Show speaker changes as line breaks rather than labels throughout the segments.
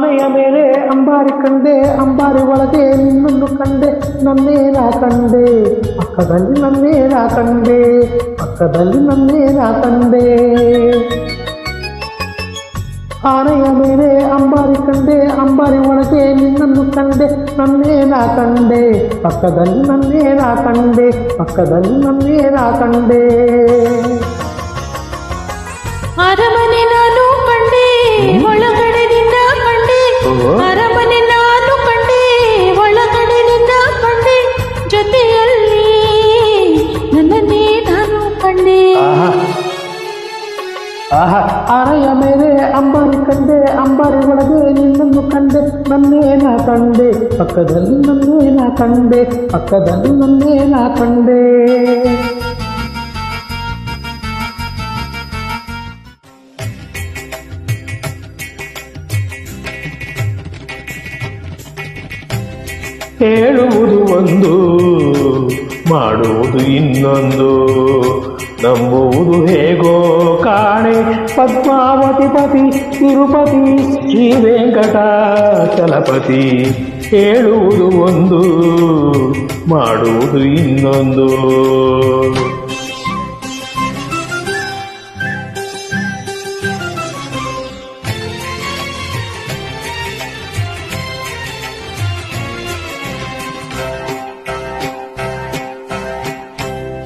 ಆನೆಯ ಮೇಲೆ ಅಂಬಾರಿ ಕಂಡೆ, ಅಂಬಾರಿ ಒಳಗೆ ನಿನ್ನನ್ನು ಕಂಡೆ, ನನ್ನೇನ ಕಂಡೆ ಪಕ್ಕದಲ್ಲಿ, ನನ್ನೇನ ಕಂಡೆ ಪಕ್ಕದಲ್ಲಿ, ನನ್ನೇನ ಕಂಡೆ. ಆನೆಯ ಮೇಲೆ ಅಂಬಾರಿ ಕಂಡೆ, ಅಂಬಾರಿ ಒಳಗೆ ನಿನ್ನನ್ನು ಕಂಡೆ, ನನ್ನೇನ ಕಂಡೆ ಪಕ್ಕದಲ್ಲಿ, ನನ್ನೇನ ಕಂಡೆ ಪಕ್ಕದಲ್ಲಿ, ನನ್ನೇನ ಕಂಡೆ.
ಅರಮನೆ ನಾನು ಕಂಡೆ, ಒಳಗಡೆ ನಿನ್ನ ಕಂಡೆ, ಅರಮನೆ ನಾನು ಕಂಡೆ, ಒಳಗಡೆ ನಿನ್ನ ಕಂಡೆ, ಜೊತೆಯಲ್ಲಿ ನನ್ನನ್ನೇ ನಾನು ಕಂಡೆ.
ಆನೆಯ ಮೇಲೆ ಅಂಬಾರಿ ಕಂಡೆ, ಅಂಬಾರಿ ಒಳಗೆ ನಿನ್ನನ್ನು ಕಂಡೆ, ನನ್ನೇನ ಕಂಡೆ ಪಕ್ಕದಲ್ಲಿ, ನನ್ನೇನ ಕಂಡೆ ಪಕ್ಕದಲ್ಲಿ, ನನ್ನೇನ ಕಂಡೆ. ಹೇಳುವುದು ಒಂದು, ಮಾಡುವುದು ಇನ್ನೊಂದು, ನಂಬುವುದು ಹೇಗೋ ಕಾಣೆ. ಪದ್ಮಾವತಿ ಪತಿ ತಿರುಪತಿ ಶ್ರೀ ವೆಂಕಟಾಚಲಪತಿ. ಹೇಳುವುದು ಒಂದು, ಮಾಡುವುದು ಇನ್ನೊಂದು.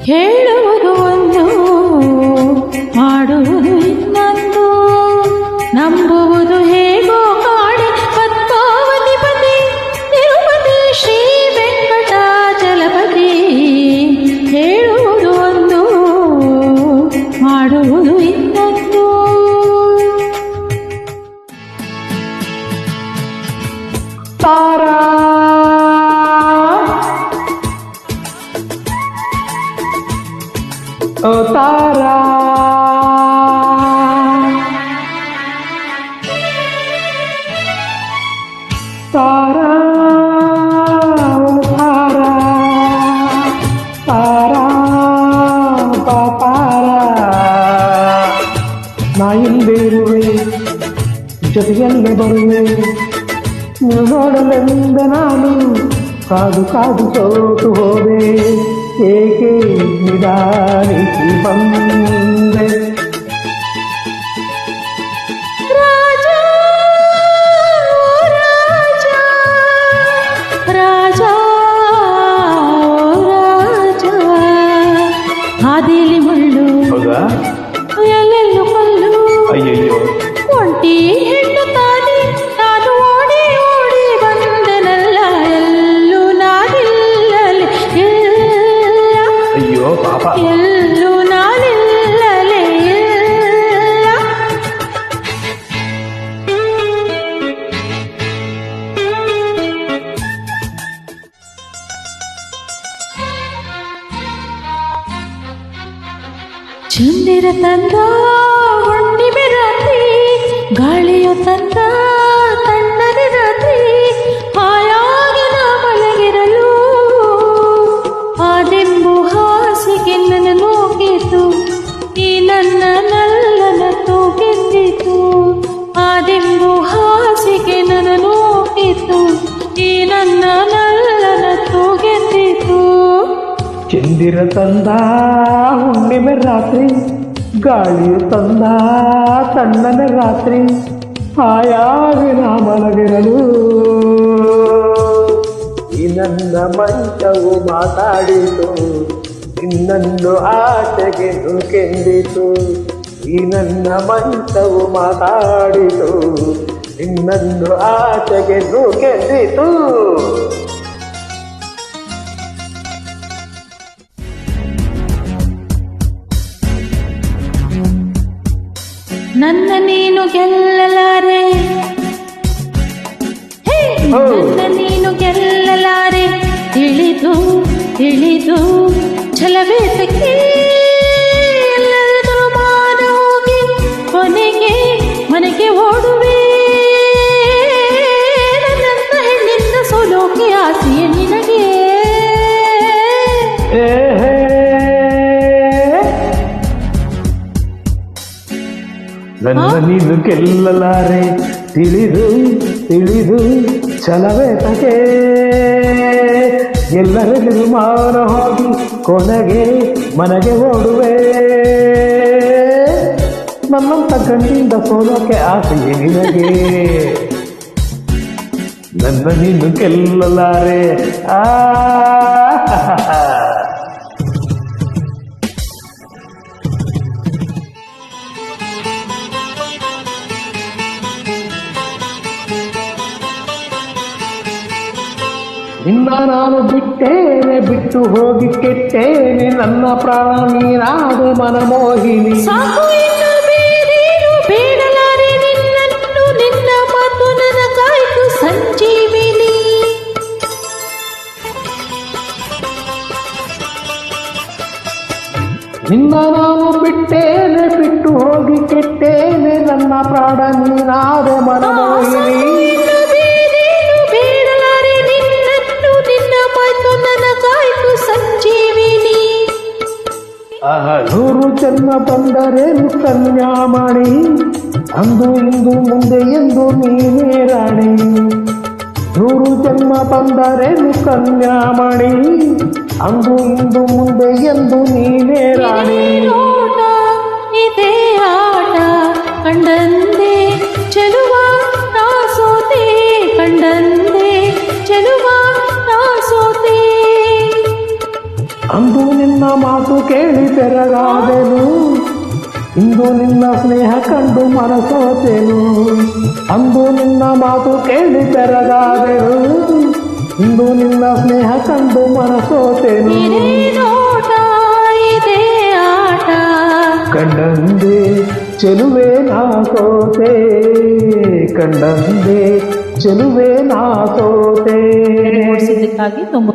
ಹೇಳುವುದು ಒಂದು, ಮಾಡುವುದು ಇನ್ನೊಂದು, ನಂಬುವುದು ಹೇಗೋ ಕಾಣೆ. ಪದ್ಮಾವತಿ ಪತಿ ತಿರುಪತಿ ಶ್ರೀ ವೆಂಕಟಾಚಲಪತಿ. ಹೇಳುವುದು ಒಂದು, ಮಾಡುವುದು ಇನ್ನೊಂದು.
ತಾರಾ ಓ ತಾರಾ, ತಾರಾ ಓ ತಾರಾ, ತಾರಾ ಪಾಪಾರ. ನಾ ಹಿಂದೆ ಇರುವೆ, ಜೊತೆಯಲ್ಲೇ ಬರುವೆ, ನೀವು ನೋಡಲೆಂದ ನಾನು ಕಾದು ಕಾದು ಸೋತು ಹೋದೆ. ಏಕೆ ನಿಧಾನಿಸಿ ಬಂದೆ.
ರಾಜ ರಾಜ ರಾಜ ರಾಜ, ಹಾದಿಲಿ ಮುಳ್ಳು,
ಹೌದಾ?
ಎಲ್ಲೆಲ್ಲೂ ಕಲ್ಲು.
ಅಯ್ಯಯ್ಯೋ,
ಒಂಟಿ ಹೆಣ್ಣು ತಾನೆ ನಾನು, ಓಡಿ ಓಡಿ ಬಂದೆನಲ್ಲ, ಎಲ್ಲೂ ನಾನಿಲ್ಲಲೆ ಇಲ್ಲ,
ಅಯ್ಯೋ ಪಾಪ.
ಎಲ್ಲೂ ನಾನಿಲ್ಲಲೆ ಇಲ್ಲ. ಚಂದಿರ ತಂದ ಹುಣ್ಣಿಮೆ ರಾತ್ರಿ, ಗಾಳಿಯು ತಂದ ತಣ್ಣನೆ ರಾತ್ರಿ, ಹಾಯಾಗಿ ನಾ ಮಲಗಿರಲು ಆ ದಿಂಬು ಹಾಸಿಗೆ ನನ್ನ ನೋಗಿತು, ಈ ನನ್ನ ನಲ್ಲನ ತೂಗೆದ್ದಿತು. ಆ ದಿಂಬು ಹಾಸಿಗೆ ನನ್ನ ನೋಗಿತು, ಈ ನನ್ನ ನಲ್ಲನ ತೂಗೆದ್ದಿತು.
ಚಂದಿರ ತಂದ ಹುಣ್ಣಿಮೆ ರಾತ್ರಿ, ಗಾಳಿಯು ತಂದ ತಣ್ಣನೆ ರಾತ್ರಿ, ಹಾಯಾಗಿ ನಾ ಮಲಗಿರಲು ಈ ನನ್ನ ಮಂಚವು ಮಾತಾಡಿತು, ನಿನ್ನನ್ನು ಆಚೆಗೆ ನೂಕೆಂದಿತು. ಈ ನನ್ನ ಮಂಚವು ಮಾತಾಡಿತು, ನಿನ್ನನ್ನು ಆಚೆಗೆ ನೂಕೆಂದಿತು.
ನನ್ನ ನೀನು ಗೆಲ್ಲಲಾರೆ, ನನ್ನ ನೀನು ಗೆಲ್ಲಲಾರೆ, ತಿಳಿದು ತಿಳಿದು ಛಲವೇತಕ್ಕೆ ಎಲ್ಲರೂ ಮಾನ ಹೋಗಿ ಕೊನೆಗೆ ಮನೆಗೆ ಓಡುವೆ. ನನ್ನ ಹೆಣ್ಣಿಂದ ಸೋಲೋಕೆ ಆಸೆಯೇ ನಿನಗೆ.
ನನ್ನ ನೀನು ಗೆಲ್ಲಲಾರೆ, ತಿಳಿದು ತಿಳಿದು ಛಲವೇ ತಗೆ ಎಲ್ಲರಿಗೂ ಮಾನ ಹೋಗಿ ಕೊನೆಗೆ ಮನೆಗೆ ಓಡುವೆ ನನ್ನಂತ ಗಂಡಿಂದ ಸೋಲೋಕೆ ಆಸೆಯೇ ನಿನಗೆ ನನ್ನ ನೀನು ಗೆಲ್ಲಲಾರೆ ಆ ನಿನ್ನ ನಾನು ಬಿಟ್ಟೇನೆ ಬಿಟ್ಟು ಹೋಗಿ ಕೆಟ್ಟೇನೆ ನನ್ನ ಪ್ರಾಣ ನೀನಾದೆ ಮನಮೋಹಿನಿ
ಸಾಕು ಇನ್ನು ಬೇರೇನು ಬೇಡಲಾರೆ ನಿನ್ನನ್ನು ನಿನ್ನ ಮಾತು ನನಗಾಯ್ತು ಸಂಜೀವಿನಿ
ನಿನ್ನ ನಾನು ಬಿಟ್ಟೇನೆ ಬಿಟ್ಟು ಹೋಗಿ ಕೆಟ್ಟೇನೆ ನನ್ನ ಪ್ರಾಣ ನೀನಾದೆ ಮನಮೋಹಿನಿ
ಇನ್ನು ಬೇರೇನು ಬೇಡಲಾರೆ ನಿನ್ನನ್ನು ನಿನ್ನ ಮಾತು ನನಗಾಯ್ತು ಸಂಜೀವಿನಿ
ನೂರು ಜನ್ಮ ಬಂದರೇನು ಕನ್ಯಾಮಣಿ ಅಂದು ಇಂದು ಮುಂದೆ ಎಂದು ನೀನೇ ರಾಣಿ ನೂರು ಜನ್ಮ ಬಂದರೇನು ಕನ್ಯಾಮಣಿ ಅಂದು ಇಂದು ಮುಂದೆ ಎಂದು ನೀನೇ ರಾಣಿ
ನೋಟ ಇದೇ ಆಟ ಕಂಡಂದೆ ಚೆಲುವ ನಾ ಸೋತೆ ಕಂಡಂದೆ ಚೆಲುವ ನಾ ಸೋತೆ
ಅಂದು ನಿನ್ನ ಮಾತು ಕೇಳಿ ಬೆರಗಾದೆನು ಇಂದು ನಿನ್ನ ಸ್ನೇಹ ಕಂಡು ಮನಸೋತೆನು ಅಂದು ನಿನ್ನ ಮಾತು ಕೇಳಿ ಬೆರಗಾದೆನು ಇಂದು ನಿನ್ನ ಸ್ನೇಹ ಕಂಡು ಮನಸೋತೆನು
ಇದೇ ನೋಟ ಇದೇ ಆಟ
ಕಂಡಂದೆ ಚೆಲುವೆ ನಾ ಸೋತೆ ಕಂಡಂದೆ ಚೆಲುವೆ ನಾ ಸೋತೆ
ಮೂಡಿಸಿದ್ದಕ್ಕಾಗಿ ತುಂಬ